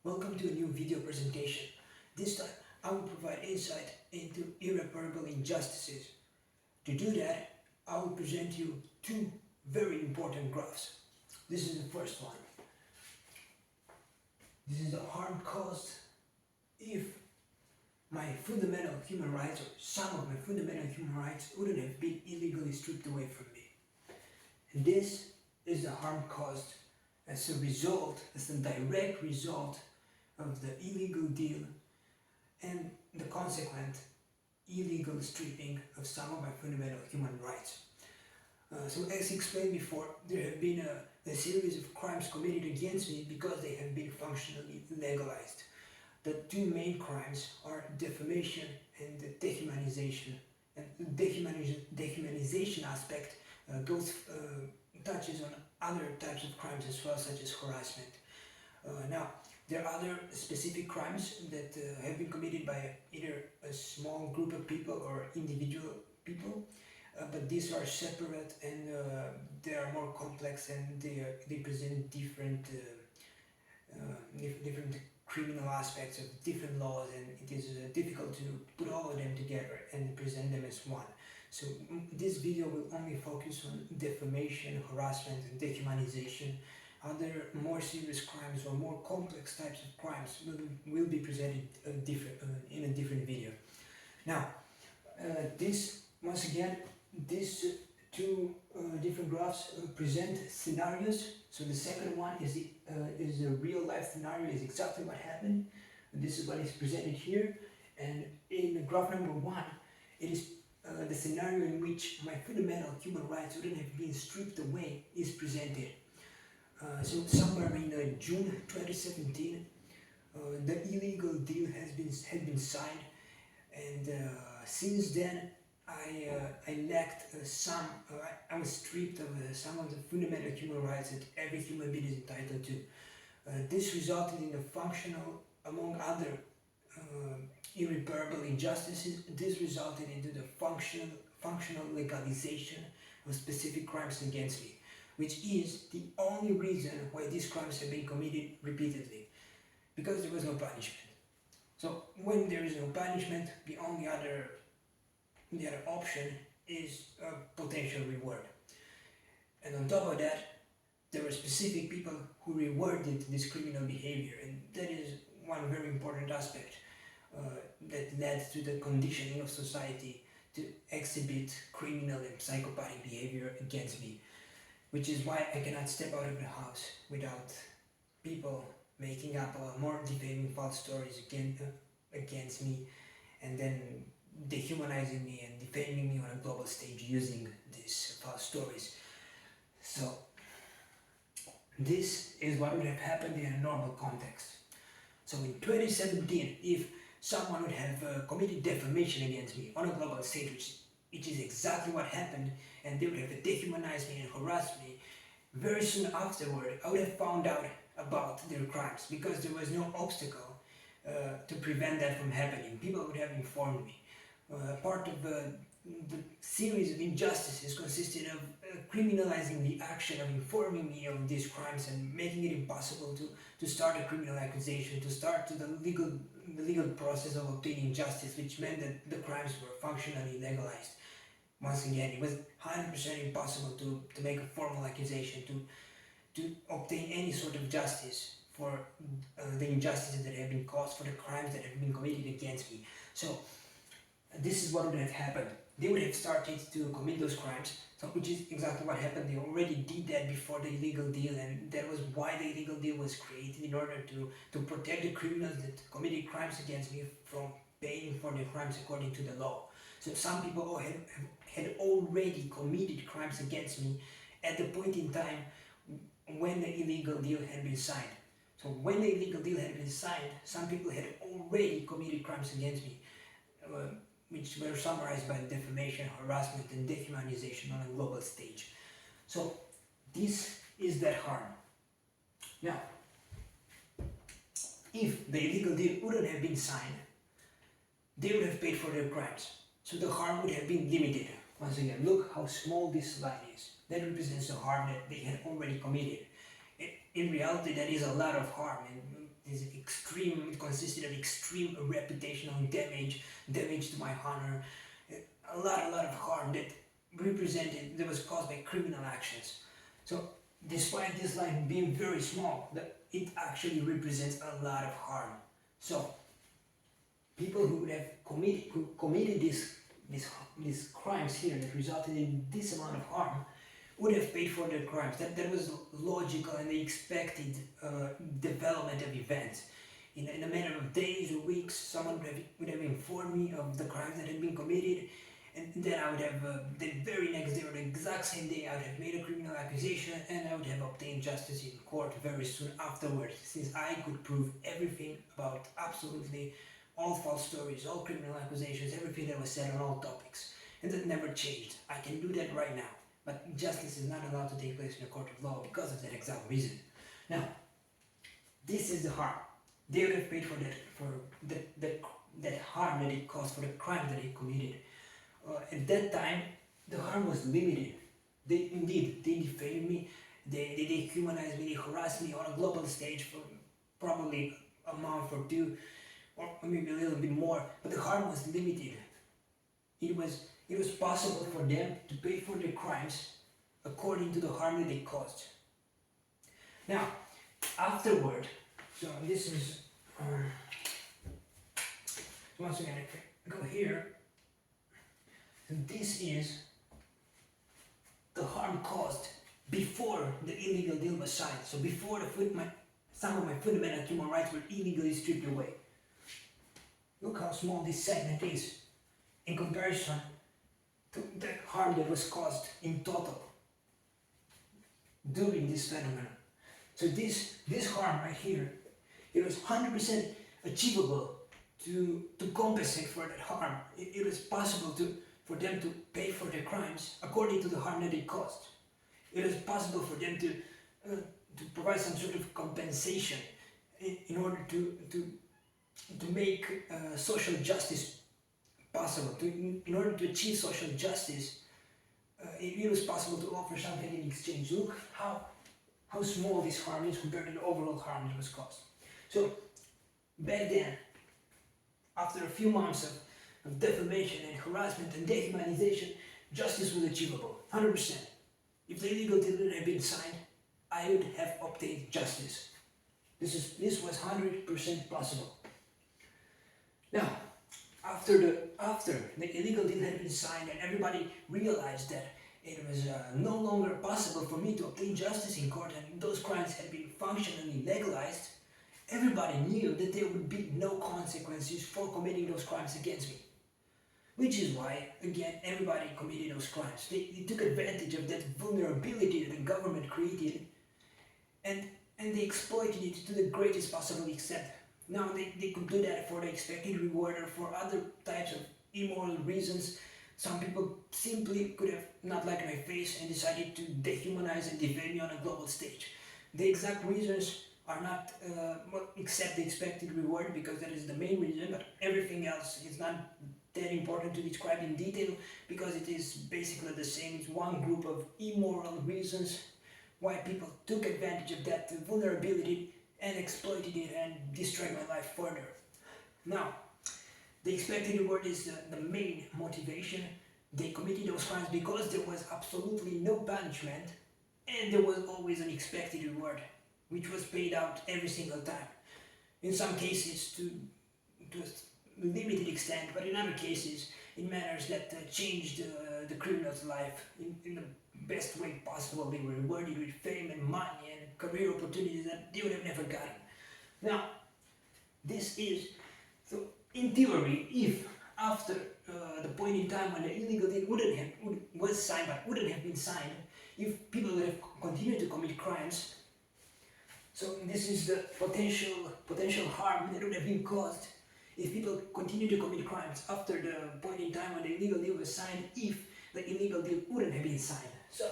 Welcome to a new video presentation. This time I will provide insight into irreparable injustices. To do that, I will present you two very important graphs. This is the first one. This is the harm caused if my fundamental human rights or some of my fundamental human rights wouldn't have been illegally stripped away from me. And this is the harm caused as a result, as a direct result of the illegal deal and the consequent illegal stripping of some of my fundamental human rights. So as explained before, there have been a series of crimes committed against me because they have been functionally legalized. The two main crimes are defamation and dehumanization. And the dehumanization aspect touches on other types of crimes as well, such as harassment. Now, there are other specific crimes that have been committed by either a small group of people or individual people, but these are separate and they are more complex and they present different criminal aspects of different laws, and it is difficult to put all of them together and present them as one. So this video will only focus on defamation, harassment and dehumanization. Other more serious crimes or more complex types of crimes will be presented in a different video. Now, these two different graphs present scenarios. So the second one is a real life scenario, is exactly what happened. This is what is presented here. And in graph number one, it is the scenario in which my fundamental human rights wouldn't have been stripped away is presented. So somewhere in June 2017, the illegal deal had been signed, and since then I lacked I was stripped of some of the fundamental human rights that every human being is entitled to. This resulted in the functional, among other irreparable injustices. This resulted into the functional legalization of specific crimes against me, which is the only reason why these crimes have been committed repeatedly, because there was no punishment. So when there is no punishment, the other option is a potential reward. And on top of that, there were specific people who rewarded this criminal behavior, and that is one very important aspect that led to the conditioning of society to exhibit criminal and psychopathic behavior against me, which is why I cannot step out of the house without people making up more defaming false stories against me, and then dehumanizing me and defaming me on a global stage using these false stories. So this is what would have happened in a normal context. So in 2017, if someone would have committed defamation against me on a global stage, which is exactly what happened, and they would have dehumanized me and harassed me, very soon afterward I would have found out about their crimes, because there was no obstacle to prevent that from happening. People would have informed me. Part of the series of injustices consisted of criminalizing the action of informing me of these crimes and making it impossible to start a criminal accusation, to start the legal process of obtaining justice, which meant that the crimes were functionally legalized. Once again, it was 100% impossible to make a formal accusation, to obtain any sort of justice for the injustices that have been caused, for the crimes that have been committed against me. So this is what would have happened. They would have started to commit those crimes, which is exactly what happened. They already did that before the illegal deal, and that was why the illegal deal was created, in order to protect the criminals that committed crimes against me from paying for their crimes according to the law. So some people had already committed crimes against me at the point in time when the illegal deal had been signed. So when the illegal deal had been signed, some people had already committed crimes against me, which were summarized by defamation, harassment and dehumanization on a global stage. So this is that harm. Now, if the illegal deal wouldn't have been signed, they would have paid for their crimes. So the harm would have been limited. Once again, look how small this line is. That represents the harm that they had already committed. In reality, that is a lot of harm, and is extreme. It consisted of extreme reputational damage to my honor, a lot of harm that was caused by criminal actions. So, despite this line being very small, it actually represents a lot of harm. So, people who committed these crimes here that resulted in this amount of harm would have paid for their crimes. That was logical and the expected development of events. In a matter of days or weeks, someone would have informed me of the crimes that had been committed, and then I would have, the very next day or the exact same day, I would have made a criminal accusation and I would have obtained justice in court very soon afterwards, since I could prove everything about absolutely all false stories, all criminal accusations, everything that was said on all topics. And that never changed. I can do that right now. But justice is not allowed to take place in a court of law because of that exact reason. Now, this is the harm. They would have paid for that harm that it caused, for the crime that they committed. At that time, the harm was limited. They defamed me, they dehumanized me, they harassed me on a global stage for probably a month or two, or maybe a little bit more, but the harm was limited. It was possible for them to pay for their crimes according to the harm that they caused. Now, afterward, so this is, once again, I go here, and this is the harm caused before the illegal deal was signed. So before some of my fundamental human rights were illegally stripped away. Look how small this segment is in comparison to the harm that was caused in total during this phenomenon. So this harm right here, it was 100% achievable to compensate for that harm. It was possible for them to pay for their crimes according to the harm that it caused. It was possible for them to provide some sort of compensation in order to make social justice possible. In order to achieve social justice, it was possible to offer something in exchange. Look how small this harm is compared to the overall harm that was caused. So back then, after a few months of defamation and harassment and dehumanization, justice was achievable, 100%. If the illegal deal had been signed, I would have obtained justice. This was 100% possible. Now, after the illegal deal had been signed and everybody realized that it was no longer possible for me to obtain justice in court and those crimes had been functionally legalized, everybody knew that there would be no consequences for committing those crimes against me. Which is why, again, everybody committed those crimes. They took advantage of that vulnerability that the government created and they exploited it to the greatest possible extent. Now they could do that for the expected reward or for other types of immoral reasons. Some people simply could have not liked my face and decided to dehumanize and defame me on a global stage. The exact reasons are not except the expected reward, because that is the main reason, but everything else is not that important to describe in detail because it is basically the same. It's one group of immoral reasons why people took advantage of that vulnerability and exploited it and destroyed my life further. Now, the expected reward is the main motivation. They committed those crimes because there was absolutely no punishment and there was always an expected reward, which was paid out every single time. In some cases to a limited extent, but in other cases in manners that changed the criminal's life in the best way possible. They were rewarded with fame and money and career opportunities that they would have never gotten. Now, this is, so in theory, if after the point in time when the illegal deal was signed but wouldn't have been signed, if people would have continued to commit crimes, so this is the potential harm that would have been caused if people continue to commit crimes after the point in time when the illegal deal was signed, if the illegal deal wouldn't have been signed. So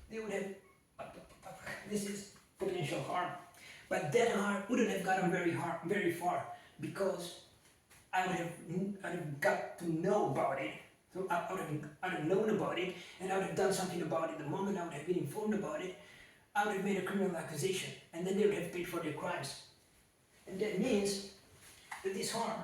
they would have, this is potential harm. But that harm wouldn't have gotten very far because I would have got to know about it. So I would have known about it and I would have done something about it. The moment I would have been informed about it, I would have made a criminal accusation and then they would have paid for their crimes. And that means that this harm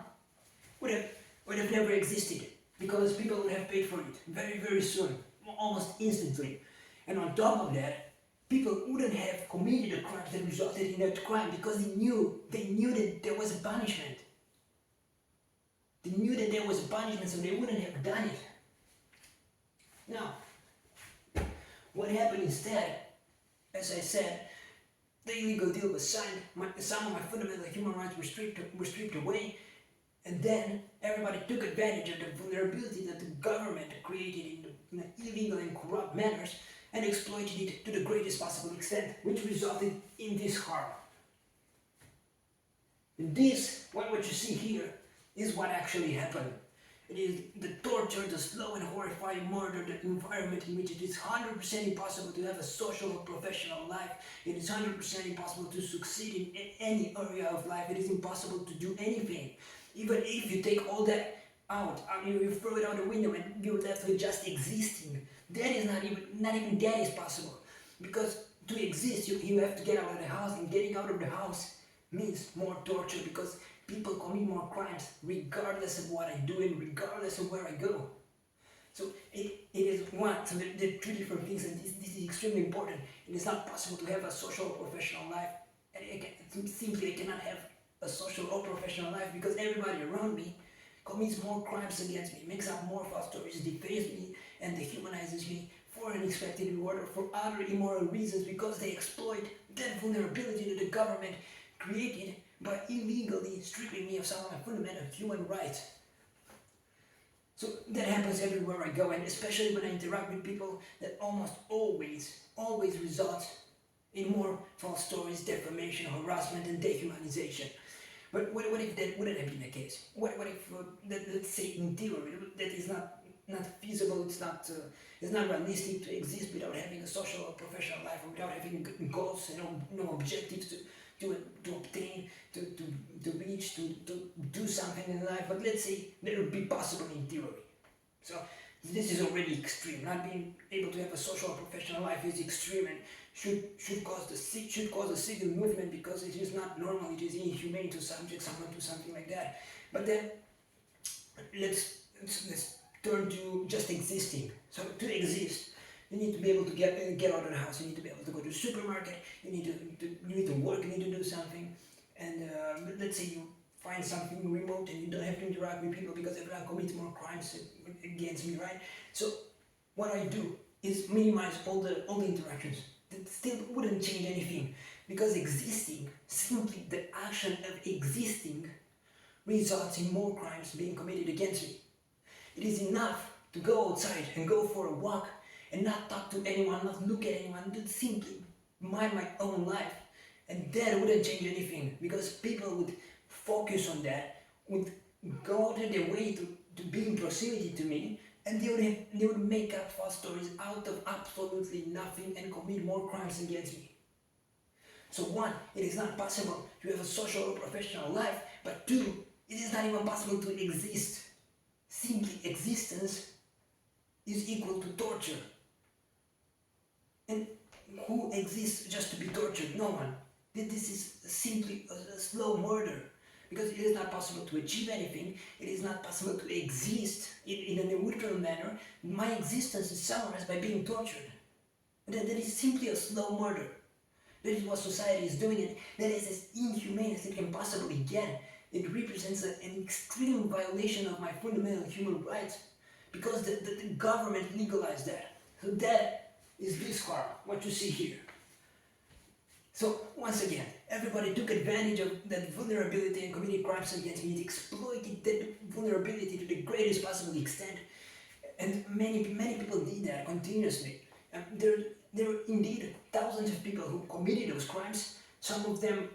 would have, would have never existed because people would have paid for it very, very soon, almost instantly. And on top of that, people wouldn't have committed a crime that resulted in that crime because they knew that there was a punishment. They knew that there was a punishment, so they wouldn't have done it. Now, what happened instead, as I said, the illegal deal was signed, some of my fundamental human rights were stripped away, and then everybody took advantage of the vulnerability that the government created in illegal and corrupt manners and exploited it to the greatest possible extent, which resulted in this harm. And this, what you see here, is what actually happened. It is the torture, the slow and horrifying murder, the environment in which it is 100% impossible to have a social or professional life. It is 100% impossible to succeed in any area of life. It is impossible to do anything. Even if you take all that out, you throw it out the window and you're left with just existing. That is not even that is possible. Because to exist, you have to get out of the house, and getting out of the house means more torture because people commit more crimes regardless of what I do and regardless of where I go. So it is one, so there are two different things, and this is extremely important. It is not possible to have a social or professional life, and I cannot have a social or professional life because everybody around me commits more crimes against me, makes up more false stories, defames me and dehumanizes me for an expected reward or for other immoral reasons because they exploit that vulnerability that the government created by illegally stripping me of some of my fundamental human rights. So that happens everywhere I go, and especially when I interact with people, that almost always results in more false stories, defamation, harassment, and dehumanization. But what if that wouldn't have been the case? What if, let's say in theory, that is not feasible, it's not realistic to exist without having a social or professional life, or without having goals and no objectives to obtain, to reach, to do something in life. But let's say that would be possible in theory. So this is already extreme. Not being able to have a social or professional life is extreme and should cause a civil movement because it is not normal. It is inhumane to subject someone to something like that. But then let's turn to just existing. So to exist, you need to be able to get out of the house. You need to be able to go to the supermarket. You need to work. You need to do something. And let's say you find something remote and you don't have to interact with people because everyone commits more crimes against me, right? So what I do is minimize all the interactions. That still wouldn't change anything because existing, simply the action of existing, results in more crimes being committed against me. It is enough to go outside and go for a walk and not talk to anyone, not look at anyone, just simply mind my own life. And that wouldn't change anything because people would focus on that, would go out of their way to be in proximity to me, and they would make up false stories out of absolutely nothing and commit more crimes against me. So one, it is not possible to have a social or professional life, but two, it is not even possible to exist. Simply existence is equal to torture. And who exists just to be tortured? No one. This is simply a slow murder. Because it is not possible to achieve anything, it is not possible to exist in a neutral manner. My existence is summarized by being tortured. That is simply a slow murder. That is what society is doing, and that is as inhumane as it can possibly get. It represents an extreme violation of my fundamental human rights because the government legalized that. So that is this harm, what you see here. So once again, everybody took advantage of that vulnerability and committed crimes against me. It exploited that vulnerability to the greatest possible extent, and many people did that continuously. There were indeed thousands of people who committed those crimes. Some of them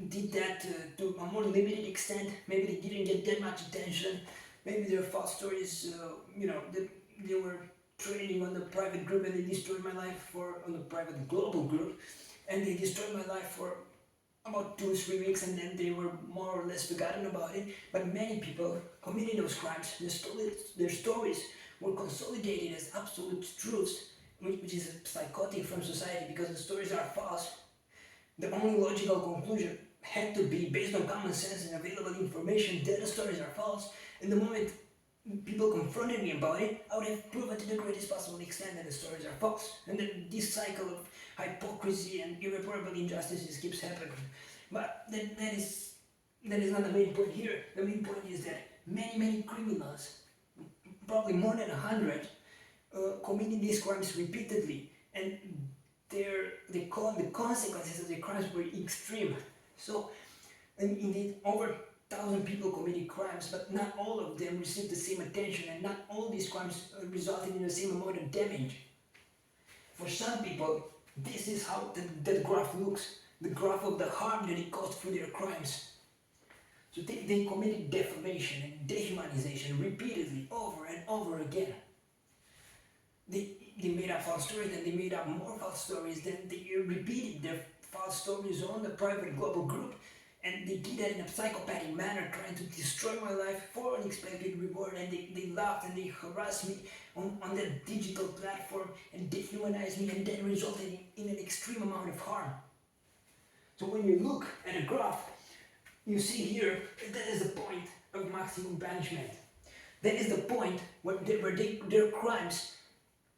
did that to a more limited extent. Maybe they didn't get that much attention. Maybe their false stories, that they were training on the private group and they destroyed my life on the private global group. And they destroyed my life for about 2 or 3 weeks, and then they were more or less forgotten about it. But many people committed those crimes. Their stories were consolidated as absolute truths, which is psychotic from society because the stories are false. The only logical conclusion had to be based on common sense and available information that the stories are false, and the moment people confronted me about it, I would have proven to the greatest possible extent that the stories are false. And then this cycle of hypocrisy and irreparable injustices keeps happening. But that is not the main point here. The main point is that many criminals, probably more than 100, committing these crimes repeatedly, and the consequences of the crimes were extreme. So, and indeed, over 1,000 people committed crimes, but not all of them received the same attention, and not all these crimes resulted in the same amount of damage. For some people, this is how that graph looks, the graph of the harm that it caused through their crimes. So they committed defamation and dehumanization repeatedly, over and over again. They made up false stories, then they made up more false stories, then they repeated their false stories on the private global group, and they did that in a psychopathic manner, trying to destroy my life for unexpected reward, and they laughed and they harassed me on that digital platform and dehumanized me, and that resulted in an extreme amount of harm. So when you look at a graph, you see here that is the point of maximum punishment. That is the point where their crimes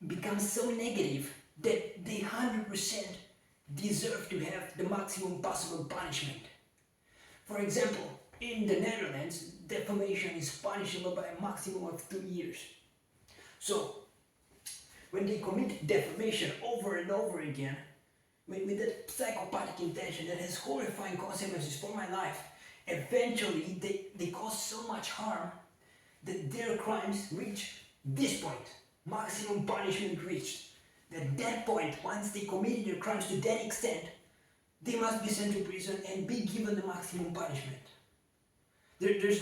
become so negative that they 100% deserve to have the maximum possible punishment. For example, in the Netherlands, defamation is punishable by a maximum of 2 years. So, when they commit defamation over and over again, with that psychopathic intention that has horrifying consequences for my life, eventually they cause so much harm that their crimes reach this point, maximum punishment reached. At that point, once they committed their crimes to that extent, they must be sent to prison and be given the maximum punishment. There's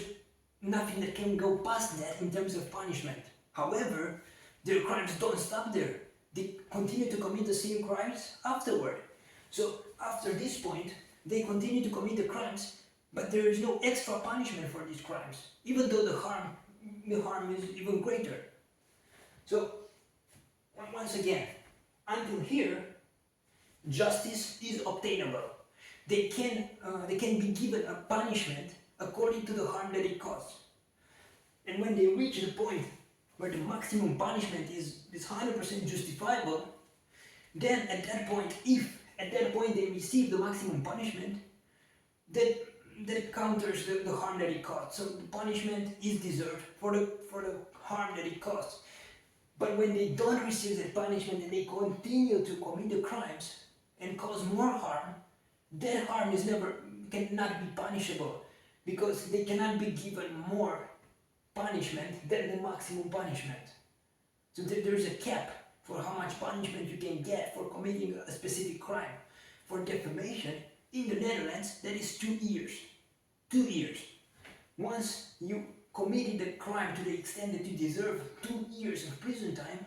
nothing that can go past that in terms of punishment. However, their crimes don't stop there. They continue to commit the same crimes afterward. So after this point, they continue to commit the crimes, but there is no extra punishment for these crimes, even though the harm is even greater. So once again, until here, justice is obtainable. They can be given a punishment according to the harm that it caused. And when they reach the point where the maximum punishment is 100% justifiable, then at that point, if at that point they receive the maximum punishment, that counters the harm that it caused. So the punishment is deserved for the harm that it caused. But when they don't receive that punishment and they continue to commit the crimes and cause more harm, that harm cannot be punishable, because they cannot be given more punishment than the maximum punishment. So there's a cap for how much punishment you can get for committing a specific crime. For defamation, in the Netherlands, that is 2 years. 2 years. Once you committed the crime to the extent that you deserve 2 years of prison time,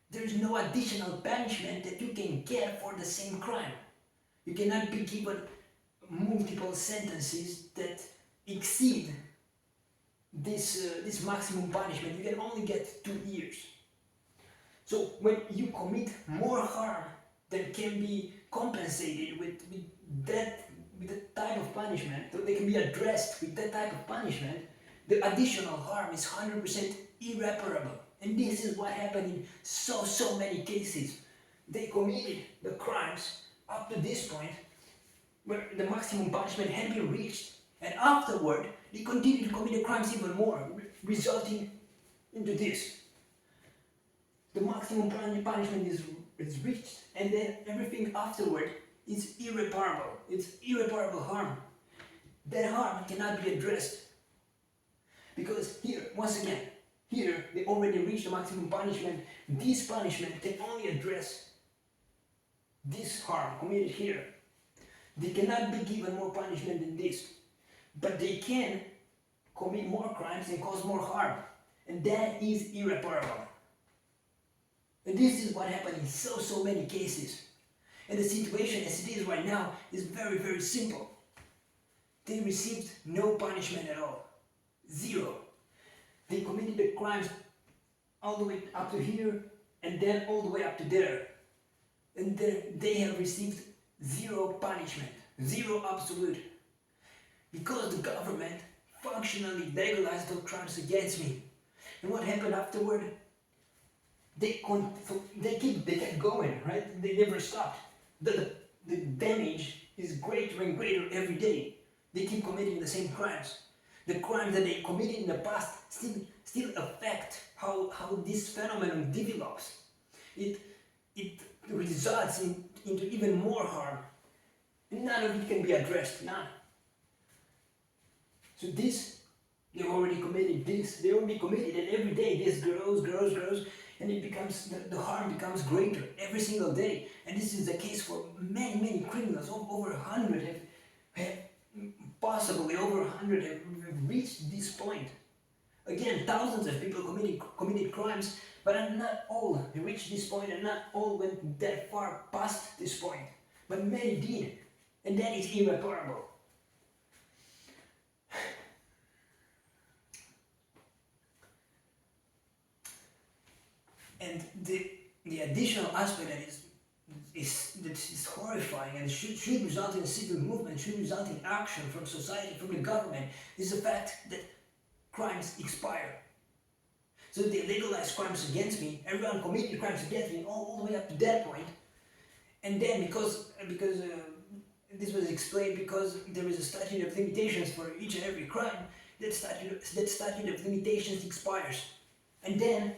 there is no additional punishment that you can get for the same crime. You cannot be given multiple sentences that exceed this maximum punishment. You can only get 2 years. So when you commit more harm than can be compensated with that type of punishment, so they can be addressed with that type of punishment, the additional harm is 100% irreparable. And this is what happened in so many cases. They committed the crimes up to this point where the maximum punishment had been reached, and afterward they continued to commit the crimes even more, resulting into this. The maximum punishment is reached, and then everything afterward is irreparable. It's irreparable harm. That harm cannot be addressed. Because here, once again, here they already reached the maximum punishment. This punishment can only address this harm committed here. They cannot be given more punishment than this. But they can commit more crimes and cause more harm. And that is irreparable. And this is what happened in so many cases. And the situation as it is right now is very simple. They received no punishment at all. Zero. They committed the crimes all the way up to here and then all the way up to there. And they have received zero punishment. Zero absolute. Because the government functionally legalized those crimes against me. And what happened afterward? They kept going, right? They never stopped. The damage is greater and greater every day. They keep committing the same crimes. The crimes that they committed in the past still affect how this phenomenon develops. It results into even more harm. None of it can be addressed, none. So they already committed this, they already committed, and every day this grows, and it becomes, the harm becomes greater every single day. And this is the case for many criminals. Over 100 have possibly over 100 have reached this point. Again, thousands of people committed crimes, but not all reached this point, and not all went that far past this point. But many did, and that is irreparable. And the additional aspect that is horrifying and should result in a civil movement, should result in action from society, from the government, is the fact that crimes expire. So they legalized crimes against me, everyone committed crimes against me all the way up to that point. And then because this was explained, because there is a statute of limitations for each and every crime, that statute of limitations expires. And then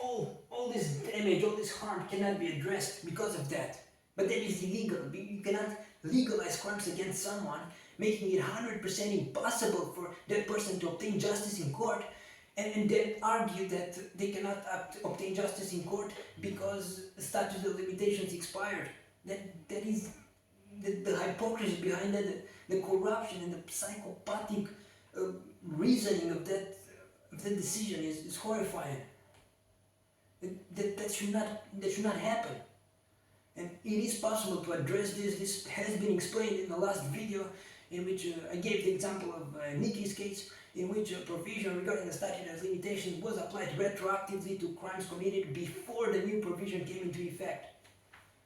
all this damage, all this harm cannot be addressed because of that. But that is illegal. You cannot legalize crimes against someone, making it 100% impossible for that person to obtain justice in court, and then argue that they cannot obtain justice in court because the statute of limitations expired. That is the hypocrisy behind that, the corruption and the psychopathic reasoning of that decision is horrifying. That should not happen. And it is possible to address this. This has been explained in the last video, in which I gave the example of Nikki's case, in which a provision regarding the statute of limitations was applied retroactively to crimes committed before the new provision came into effect.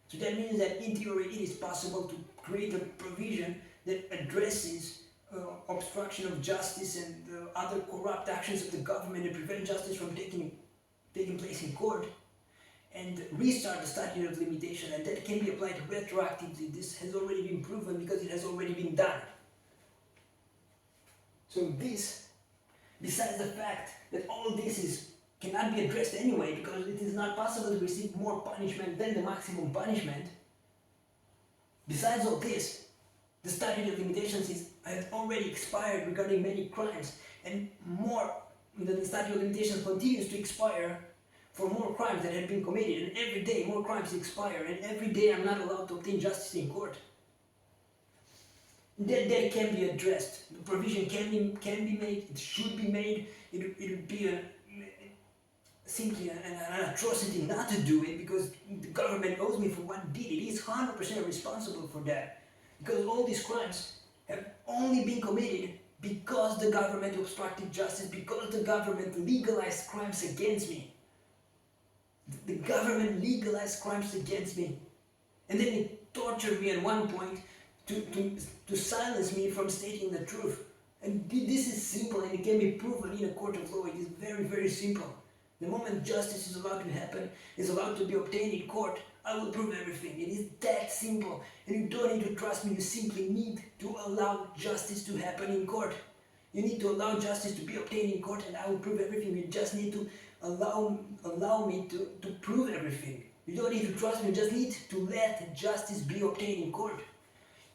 So that means that in theory it is possible to create a provision that addresses obstruction of justice and other corrupt actions of the government and prevent justice from taking place in court, and restart the statute of limitation, and that can be applied retroactively. This has already been proven because it has already been done. So this, besides the fact that all this cannot be addressed anyway, because it is not possible to receive more punishment than the maximum punishment, besides all this, the statute of limitations has already expired regarding many crimes, and more, the statute of limitations continues to expire for more crimes that have been committed, and every day more crimes expire, and every day I'm not allowed to obtain justice in court. That can be addressed. The provision can be made, it should be made. It would be simply an atrocity not to do it, because the government owes me for what it did. It is 100% responsible for that, because all these crimes have only been committed because the government obstructed justice, because the government legalized crimes against me. The government legalized crimes against me, and then it tortured me at one point to silence me from stating the truth. And this is simple, and it can be proven in a court of law. It is very simple. The moment justice is allowed to happen, is allowed to be obtained in court, I will prove everything. It is that simple, and you don't need to trust me. You simply need to allow justice to happen in court. You need to allow justice to be obtained in court, and I will prove everything. You just need to allow me to prove everything. You don't need to trust me. You just need to let justice be obtained in court.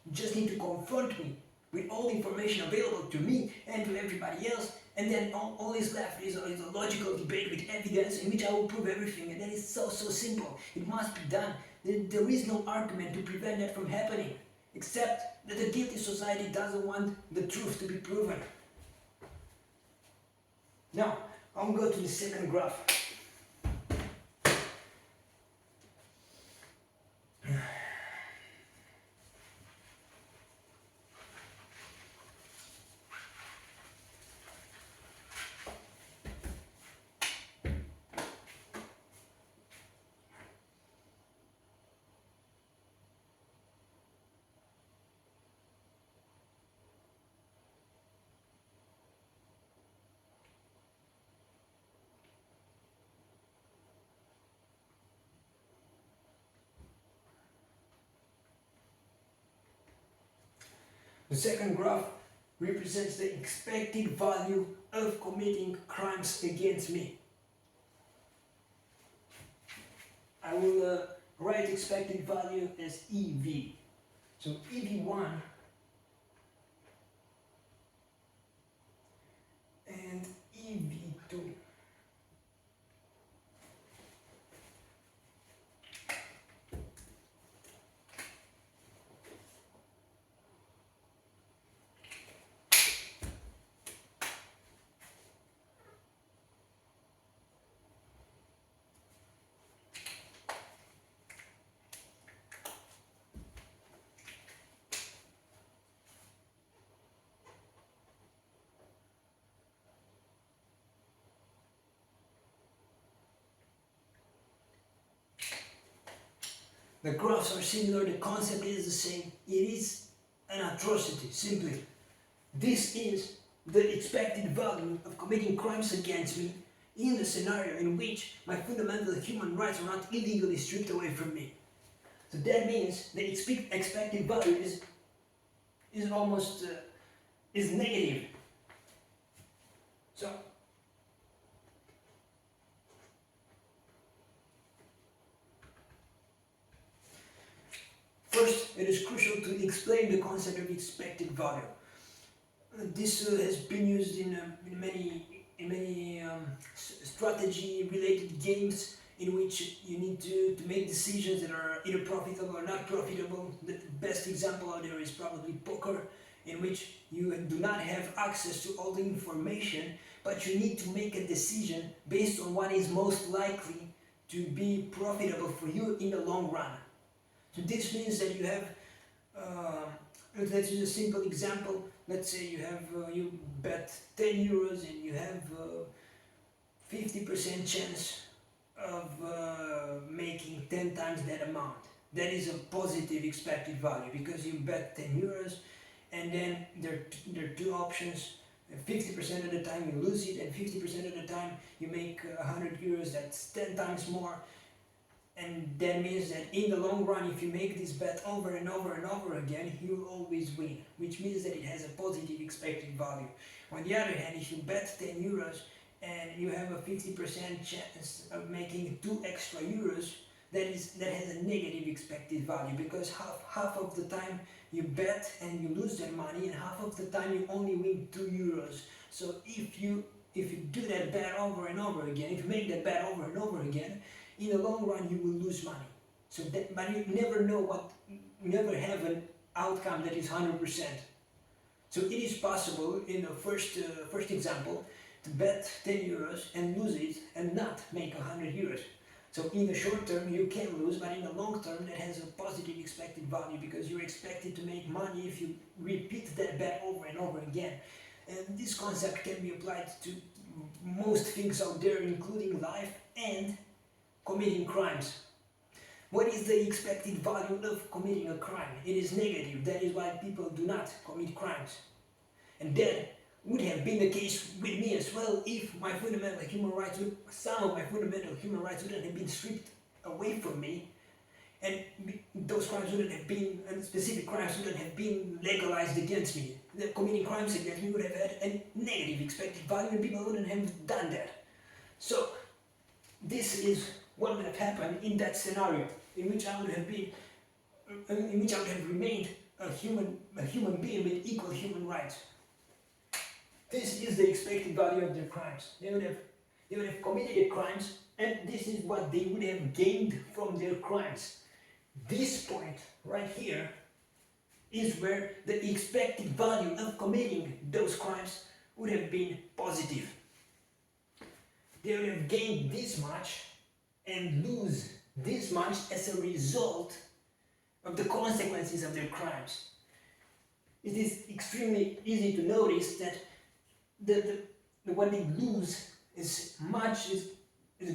You just need to confront me with all the information available to me and to everybody else, and then all is left is a logical debate with evidence in which I will prove everything. And that is so simple. It must be done. There is no argument to prevent that from happening, except that the guilty society doesn't want the truth to be proven. Now, I'll go to the second graph. The second graph represents the expected value of committing crimes against me. I will write expected value as EV. So EV1 and EV2. The graphs are similar, the concept is the same. It is an atrocity, simply. This is the expected value of committing crimes against me in the scenario in which my fundamental human rights are not illegally stripped away from me. So that means the expected value is almost is negative. So first, it is crucial to explain the concept of expected value. This has been used in many strategy-related games in which you need to make decisions that are either profitable or not profitable. The best example out there is probably poker, in which you do not have access to all the information, but you need to make a decision based on what is most likely to be profitable for you in the long run. So this means that you have, let's use a simple example. Let's say you have you bet 10 euros and you have 50% chance of making 10 times that amount. That is a positive expected value because you bet 10 euros and then there are two options. 50% of the time you lose it and 50% of the time you make 100 euros, that's 10 times more. And that means that in the long run, if you make this bet over and over and over again, you will always win, which means that it has a positive expected value. On the other hand, if you bet 10 euros and you have a 50% chance of making 2 extra euros, that has a negative expected value because half of the time you bet and you lose that money and half of the time you only win 2 euros. So if you do that bet over and over again, if you make that bet over and over again, in the long run you will lose money. So that, but you never have an outcome that is 100%. So it is possible in the first example to bet 10 euros and lose it and not make 100 euros. So in the short term you can lose, but in the long term that has a positive expected value because you're expected to make money if you repeat that bet over and over again. And this concept can be applied to most things out there, including life and committing crimes. What is the expected value of committing a crime? It is negative. That is why people do not commit crimes. And that would have been the case with me as well if some of my fundamental human rights wouldn't have been stripped away from me, and those crimes wouldn't have been, and specific crimes wouldn't have been legalized against me. The committing crimes against me would have had a negative expected value and people wouldn't have done that. So this is what would have happened in that scenario, in which I would have remained a human being with equal human rights. This is the expected value of their crimes. They would have committed their crimes, and this is what they would have gained from their crimes. This point right here is where the expected value of committing those crimes would have been positive. They would have gained this much and lose this much as a result of the consequences of their crimes. It is extremely easy to notice that what they lose is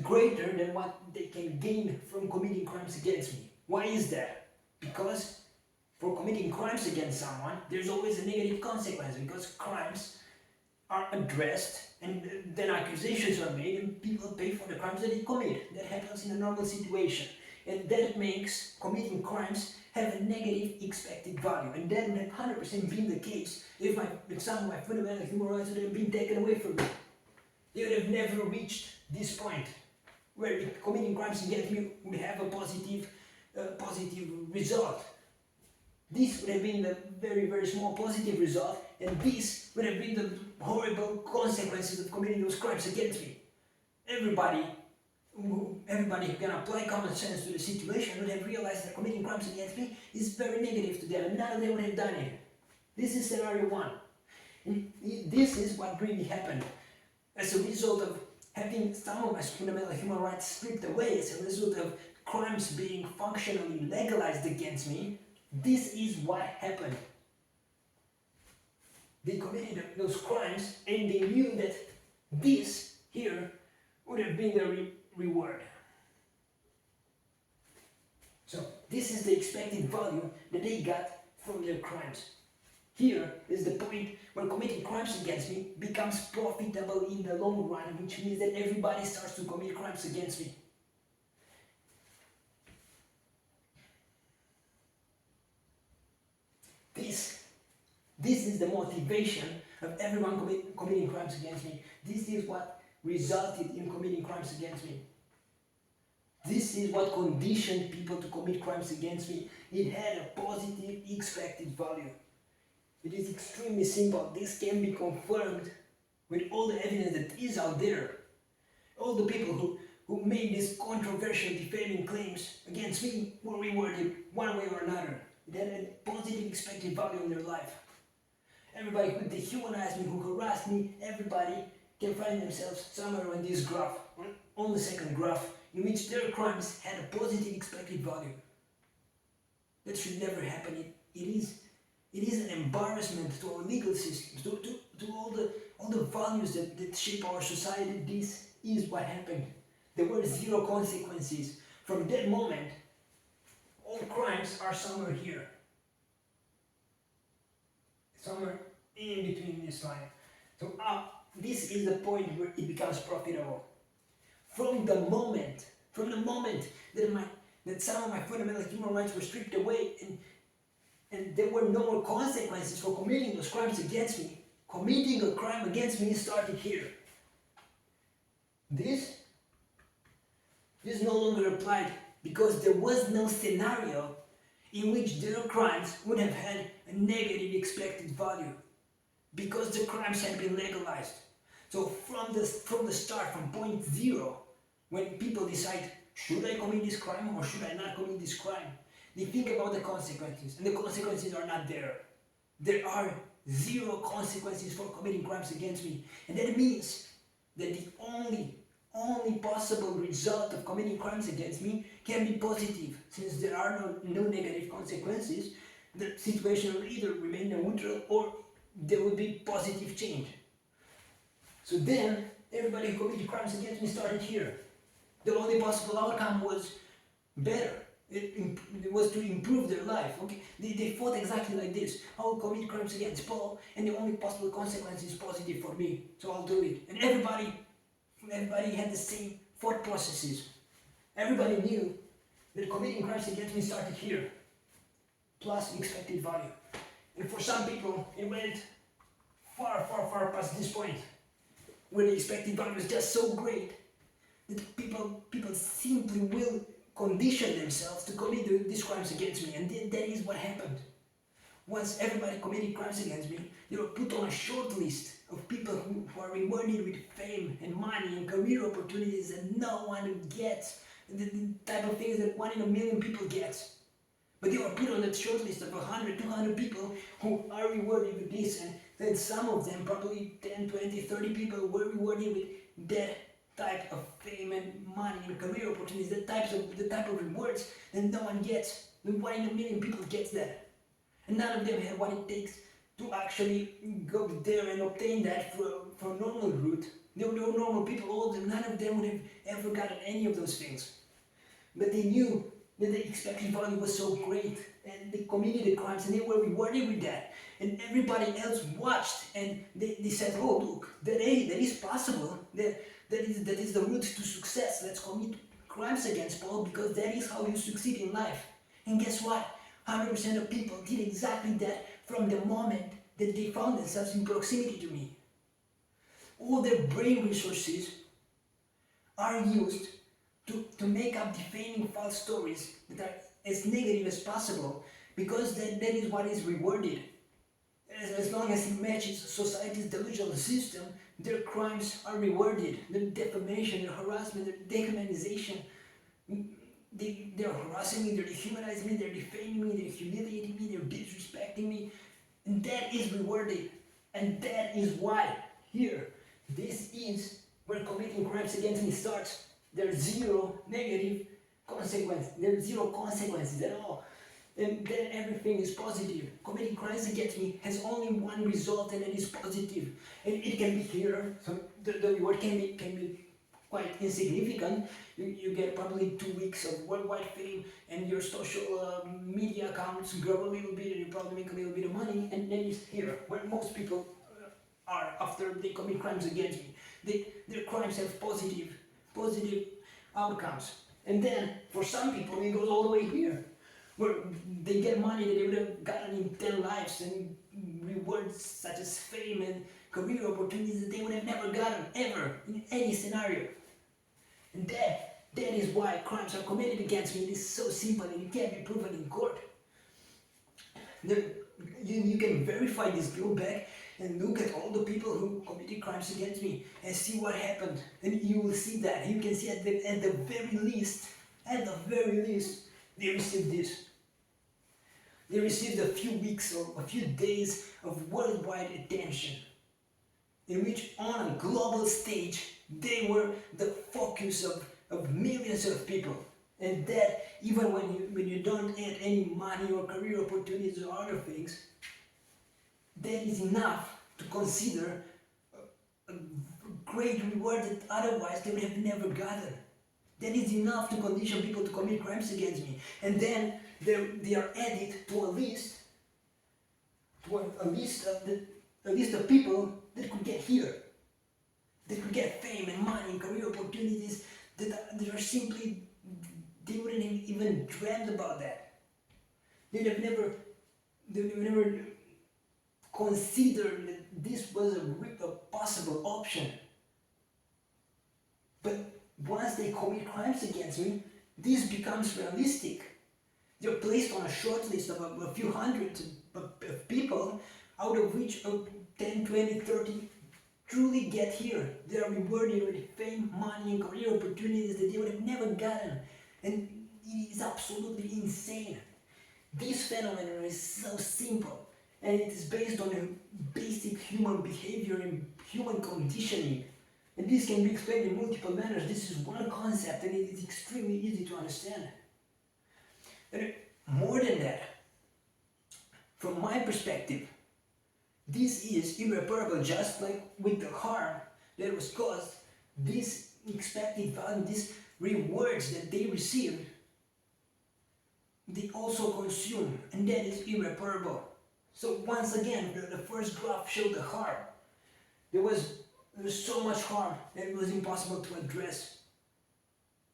greater than what they can gain from committing crimes against me. Why is that? Because for committing crimes against someone, there's always a negative consequence because crimes are addressed and then accusations are made and people pay for the crimes that they commit. That happens in a normal situation. and that makes committing crimes have a negative expected value, and that would have 100% been the case if some of my fundamental human rights would have been taken away from me. They would have never reached this point where committing crimes against me would have a positive result. This would have been the very, very small positive result, and this would have been the horrible consequences of committing those crimes against me. Everybody who can apply common sense to the situation would have realized that committing crimes against me is very negative to them, and none of them would have done it. This is scenario one. And this is what really happened. As a result of having some of my fundamental human rights stripped away, as a result of crimes being functionally legalized against me, this is what happened. They committed those crimes and they knew that this here would have been the reward. So this is the expected value that they got from their crimes. Here is the point where committing crimes against me becomes profitable in the long run, which means that everybody starts to commit crimes against me. This is the motivation of everyone committing crimes against me. This is what resulted in committing crimes against me. This is what conditioned people to commit crimes against me. It had a positive expected value. It is extremely simple. This can be confirmed with all the evidence that is out there. All the people who made these controversial defaming claims against me were rewarded one way or another. It had a positive expected value in their life. Everybody who dehumanized me, who harassed me, everybody can find themselves somewhere on this graph, on the second graph, in which their crimes had a positive expected value. That should never happen. It is an embarrassment to our legal systems, to all the values that shape our society. This is what happened. There were zero consequences. From that moment, all crimes are somewhere here. Somewhere in between this line. So this is the point where it becomes profitable. From the moment that some of my fundamental human rights were stripped away and there were no more consequences for committing those crimes against me, committing a crime against me started here. This no longer applied because there was no scenario in which their crimes would have had a negative expected value because the crimes had been legalized. So from the start, from point zero, when people decide, should I commit this crime or should I not commit this crime, they think about the consequences, and the consequences are not there. There are zero consequences for committing crimes against me, and that means that the only possible result of committing crimes against me can be positive. Since there are no negative consequences, the situation will either remain neutral or there will be positive change. So then, everybody who committed crimes against me started here. The only possible outcome was better. It was to improve their life. Okay, they thought exactly like this. I'll commit crimes against Paul, and the only possible consequence is positive for me. So I'll do it. And everybody had the same thought processes. Everybody knew that committing crimes against me started here, plus expected value. And for some people, it went far, far, far past this point, where the expected value is just so great that people simply will condition themselves to commit these crimes against me, and that is what happened. Once everybody committed crimes against me, they were put on a short list of people who are rewarded with fame and money and career opportunities that no one gets, the type of things that 1 in a million people gets. But they were put on that short list of 100, 200 people who are rewarded with this, and then some of them, probably 10, 20, 30 people, were rewarded with that type of fame and money and career opportunities, the type of rewards that no one gets. The 1 in a million people gets that. And none of them had what it takes to actually go there and obtain that for a normal route. They were normal people, all of them, none of them would have ever gotten any of those things. But they knew that the expected value was so great, and they committed the crimes and they were rewarded with that. And everybody else watched and they said, oh look, that is possible, that is the route to success. Let's commit crimes against people because that is how you succeed in life. And guess what? 100% of people did exactly that from the moment that they found themselves in proximity to me. All their brain resources are used to make up defaming false stories that are as negative as possible because that is what is rewarded. As long as it matches society's delusional system, their crimes are rewarded. Their defamation, their harassment, their dehumanization. They're harassing me, they're dehumanizing me, they're defaming me, they're humiliating me, they're disrespecting me. And that is rewarded. And that is why here, this is where committing crimes against me starts. There's zero negative consequence. There's zero consequences at all. And then everything is positive. Committing crimes against me has only one result, and it is positive. And it can be here. So the reward can be quite insignificant. You get probably 2 weeks of worldwide fame, and your social media accounts grow a little bit, and you probably make a little bit of money. And then it's here, where most people are after they commit crimes against me. Their crimes have positive outcomes. And then for some people, it goes all the way here, where they get money that they would have gotten in 10 lives, and rewards such as fame and career opportunities that they would have never gotten ever in any scenario. And that is why crimes are committed against me. It is so simple, and it can't be proven in court. You can verify this, go back and look at all the people who committed crimes against me and see what happened. And you will see that. You can see at the very least, they received this. They received a few weeks or a few days of worldwide attention, in which on a global stage, they were the focus of millions of people. And that even when you don't add any money or career opportunities or other things, that is enough to consider a great reward that otherwise they would have never gotten. That is enough to condition people to commit crimes against me. And then they are added to a list of people that could get here. They could get fame and money and career opportunities that are simply, they wouldn't have even dreamed about that. They would have never considered that this was a possible option. But once they commit crimes against me, this becomes realistic. They're placed on a short list of a few hundred of people, out of which 10, 20, 30 truly get here. They are rewarded with fame, money, and career opportunities that they would have never gotten. And it is absolutely insane. This phenomenon is so simple, and it is based on a basic human behavior and human conditioning. And this can be explained in multiple manners. This is one concept, and it is extremely easy to understand. And more than that, from my perspective, this is irreparable. Just like with the harm that was caused, this expected value, these rewards that they received, they also consume, and that is irreparable. So once again, the first graph showed the harm. There was so much harm that it was impossible to address.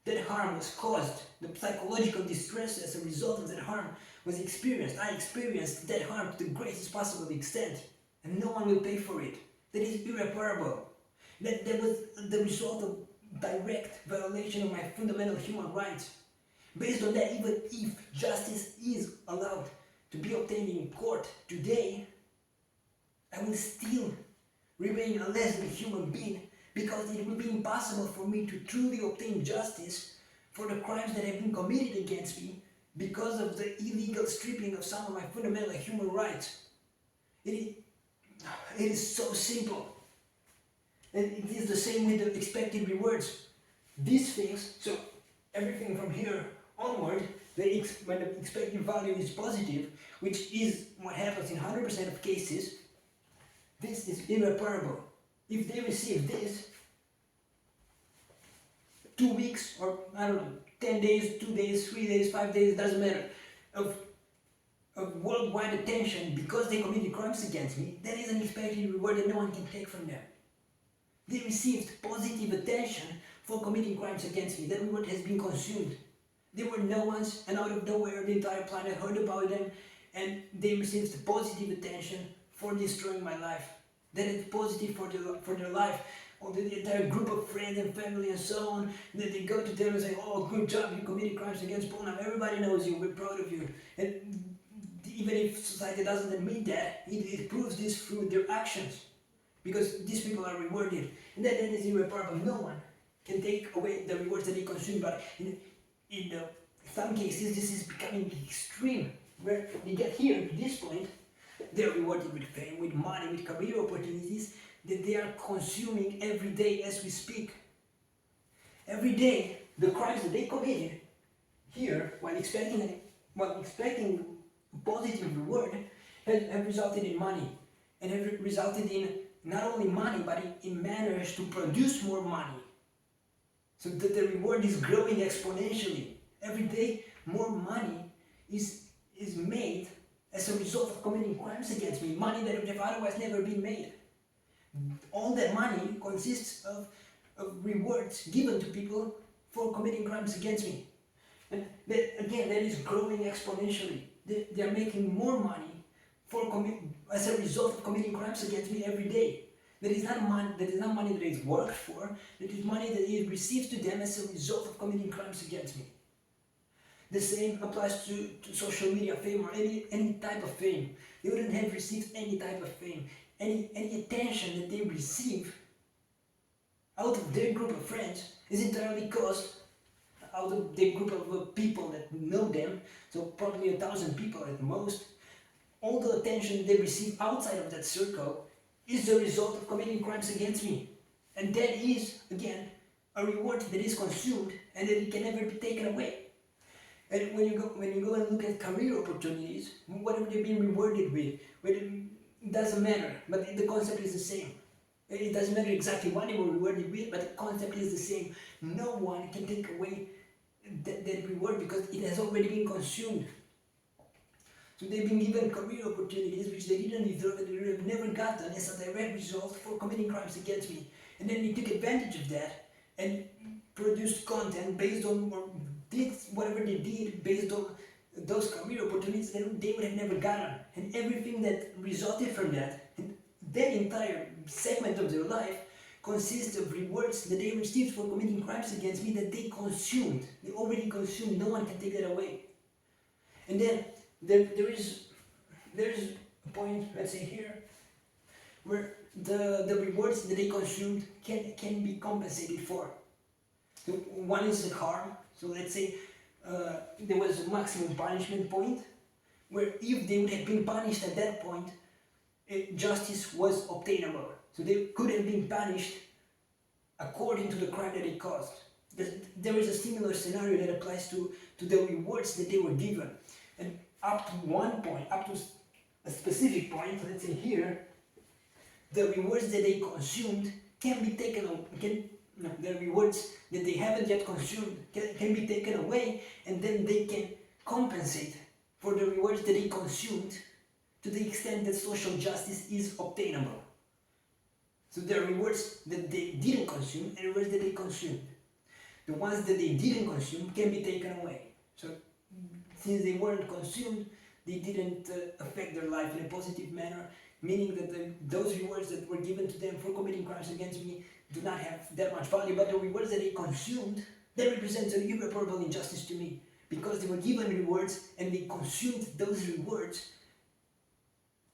That harm was caused. The psychological distress as a result of that harm was experienced. I experienced that harm to the greatest possible extent, and no one will pay for it. That is irreparable. That was the result of direct violation of my fundamental human rights. Based on that, even if justice is allowed to be obtained in court today, I will still remain a less than human being, because it will be impossible for me to truly obtain justice for the crimes that have been committed against me because of the illegal stripping of some of my fundamental human rights. It is so simple. And it is the same with the expected rewards. These things, so everything from here onward, when the expected value is positive, which is what happens in 100% of cases, this is irreparable. If they receive this, 2 weeks, or I don't know, 10 days, 2 days, 3 days, 5 days, doesn't matter, of worldwide attention because they committed crimes against me, that is an expected reward that no one can take from them. They received positive attention for committing crimes against me. That reward has been consumed. They were no ones, and out of nowhere the entire planet heard about them, and they received positive attention for destroying my life. That is positive for their life. Or the entire group of friends and family and so on, that they go to them and say, oh, good job, you committed crimes against Paul. Now everybody knows you, we're proud of you. And even if society doesn't admit that, it proves this through their actions. Because these people are rewarded. And that is irreparable. No one can take away the rewards that they consume. But in some cases, this is becoming extreme. Where they get here to this point, they're rewarded with fame, with money, with career opportunities that they are consuming every day as we speak. Every day, the crimes that they committed here, while expecting positive reward, have resulted in money, and have resulted in not only money, but in manners to produce more money. So that the reward is growing exponentially. Every day, more money is made as a result of committing crimes against me, money that would have otherwise never been made. All that money consists of rewards given to people for committing crimes against me. And that is growing exponentially. They are making more money as a result of committing crimes against me every day. That is not money that is worked for, that is money that is received to them as a result of committing crimes against me. The same applies to social media fame or any type of fame. They wouldn't have received any type of fame, any attention that they receive out of their group of friends is entirely caused out of their group of people that know them, so probably 1,000 people at most. All the attention they receive outside of that circle is the result of committing crimes against me. And that is, again, a reward that is consumed and that it can never be taken away. And when you go and look at career opportunities, what have they been rewarded with? It doesn't matter, but the concept is the same. It doesn't matter exactly what they were rewarded with, but the concept is the same. No one can take away that reward because it has already been consumed. So they've been given career opportunities which they didn't deserve, that they would have never gotten as a direct result for committing crimes against me. And then they took advantage of that and produced content based on, or did whatever they did based on those career opportunities that they would have never gotten. And everything that resulted from that, and that entire segment of their life, consists of rewards that they received for committing crimes against me that they consumed. They already consumed. No one can take that away. And then there's a point, let's say here, where the rewards that they consumed can be compensated for. So one is the harm. So let's say there was a maximum punishment point, where if they would have been punished at that point, justice was obtainable. So they could have been punished according to the crime that they caused. There is a similar scenario that applies to the rewards that they were given. And up to one point, up to a specific point, let's say here, the rewards that they consumed can be taken away. The rewards that they haven't yet consumed can be taken away, and then they can compensate for the rewards that they consumed to the extent that social justice is obtainable. So there are rewards that they didn't consume and rewards that they consumed. The ones that they didn't consume can be taken away. So since they weren't consumed, they didn't affect their life in a positive manner, meaning that those rewards that were given to them for committing crimes against me do not have that much value, but the rewards that they consumed, that represents an irreparable injustice to me, because they were given rewards and they consumed those rewards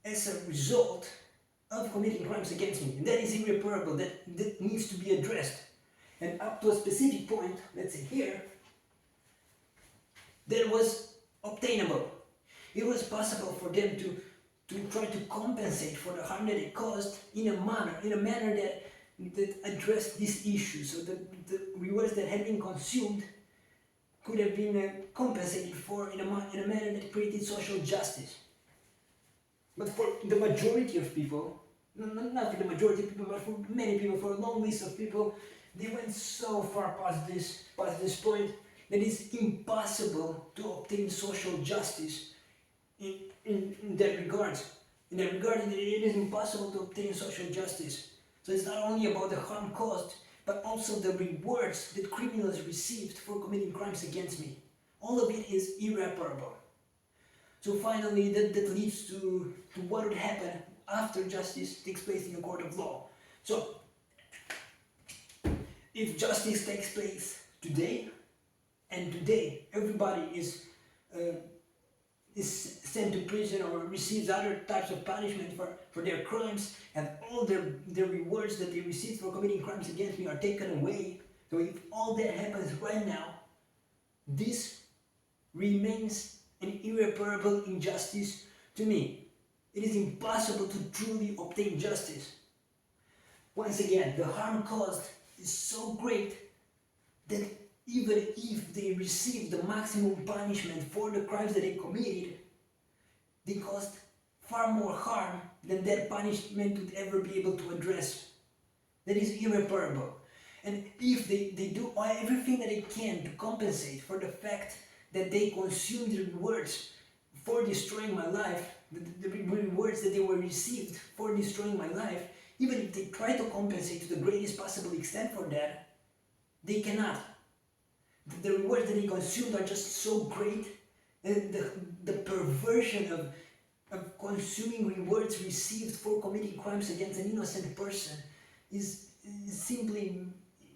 as a result of committing crimes against me. And that is irreparable, that needs to be addressed. And up to a specific point, let's say here, that was obtainable. It was possible for them to try to compensate for the harm that they caused in a manner that addressed this issue. So the rewards that had been consumed could have been compensated for in a manner that created social justice. But for the majority of people, not for the majority of people, but for many people, for a long list of people, they went so far past this point that it's impossible to obtain social justice in that regard. In that regard, it is impossible to obtain social justice. So it's not only about the harm caused, but also the rewards that criminals received for committing crimes against me. All of it is irreparable. So finally, that leads to what would happen after justice takes place in a court of law. So, if justice takes place today, and today everybody is sent to prison or receives other types of punishment for their crimes, and all their rewards that they received for committing crimes against me are taken away. So if all that happens right now, this remains an irreparable injustice to me. It is impossible to truly obtain justice. Once again, the harm caused is so great that even if they received the maximum punishment for the crimes that they committed, they caused far more harm than that punishment would ever be able to address. That is irreparable. And if they do everything that they can to compensate for the fact that they consumed the rewards for destroying my life, the rewards that they were received for destroying my life, even if they try to compensate to the greatest possible extent for that, they cannot. The rewards that they consumed are just so great, and the perversion of consuming rewards received for committing crimes against an innocent person is simply,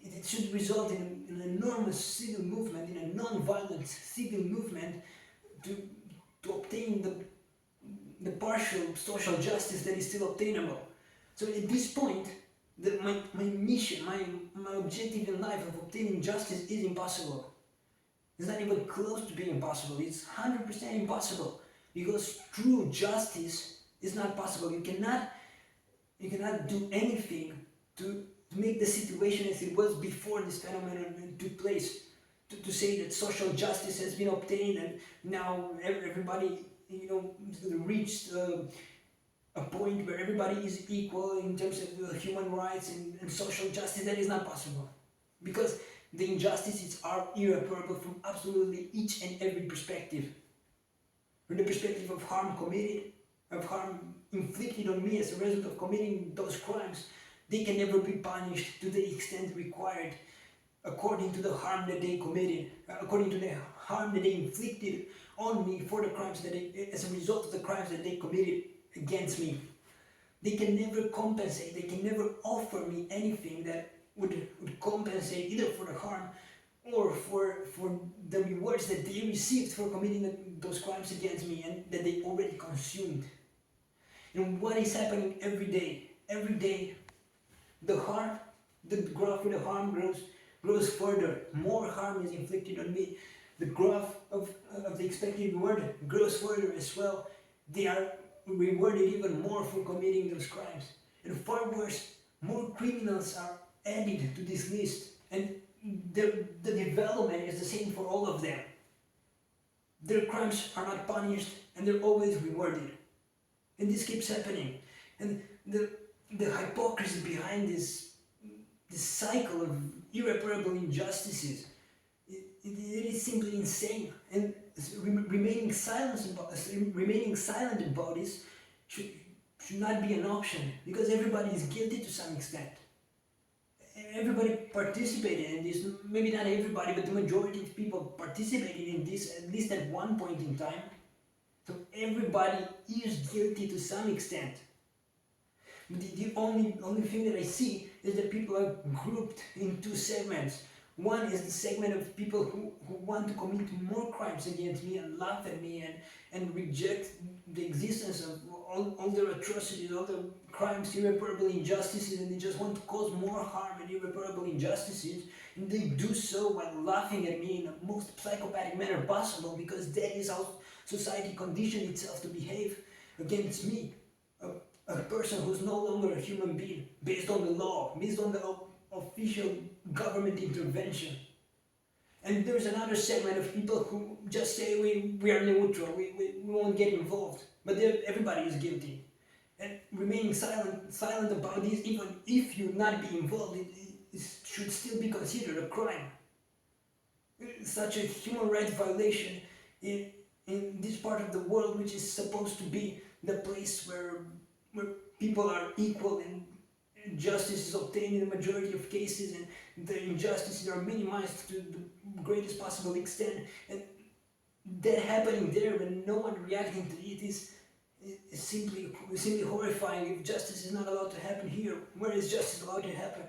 it should result in an enormous civil movement, in a non-violent civil movement to obtain the partial social justice that is still obtainable. So at this point, my mission, my objective in life of obtaining justice is impossible. It's not even close to being impossible. It's 100% impossible, because true justice is not possible. You cannot do anything to make the situation as it was before this phenomenon took place. To say that social justice has been obtained and now everybody, reached a point where everybody is equal in terms of human rights and social justice. That is not possible, because the injustices are irreparable from absolutely each and every perspective. From the perspective of harm committed, of harm inflicted on me as a result of committing those crimes, they can never be punished to the extent required according to the harm that they committed, according to the harm that they inflicted on me for the crimes that as a result of the crimes that they committed against me. They can never compensate, they can never offer me anything that would compensate either for the harm or for the rewards that they received for committing those crimes against me and that they already consumed. And what is happening every day? Every day, the graph of the harm grows further. More harm is inflicted on me. The graph of the expected reward grows further as well. They are rewarded even more for committing those crimes. And far worse, more criminals are added to this list, and the development is the same for all of them. Their crimes are not punished and they're always rewarded. And this keeps happening. And the hypocrisy behind this cycle of irreparable injustices, it is simply insane. And remaining silent about this should not be an option, because everybody is guilty to some extent. Everybody participated in this. Maybe not everybody, but the majority of people participated in this at least at one point in time. So everybody is guilty to some extent. The only thing that I see is that people are grouped in two segments. One is the segment of people who want to commit more crimes against me and laugh at me and reject the existence of all their atrocities, all the crimes, irreparable injustices, and they just want to cause more harm and irreparable injustices. And they do so while laughing at me in the most psychopathic manner possible, because that is how society conditioned itself to behave against me. A person who's no longer a human being, based on the law, based on the official government intervention. And there's another segment of people who just say we are neutral, we won't get involved. But everybody is guilty. And remaining silent about this, even if you not be involved, it should still be considered a crime. Such a human rights violation in this part of the world, which is supposed to be the place where people are equal and justice is obtained in the majority of cases and the injustices are minimized to the greatest possible extent. And that happening there and no one reacting to it is simply horrifying. If justice is not allowed to happen here, where is justice allowed to happen?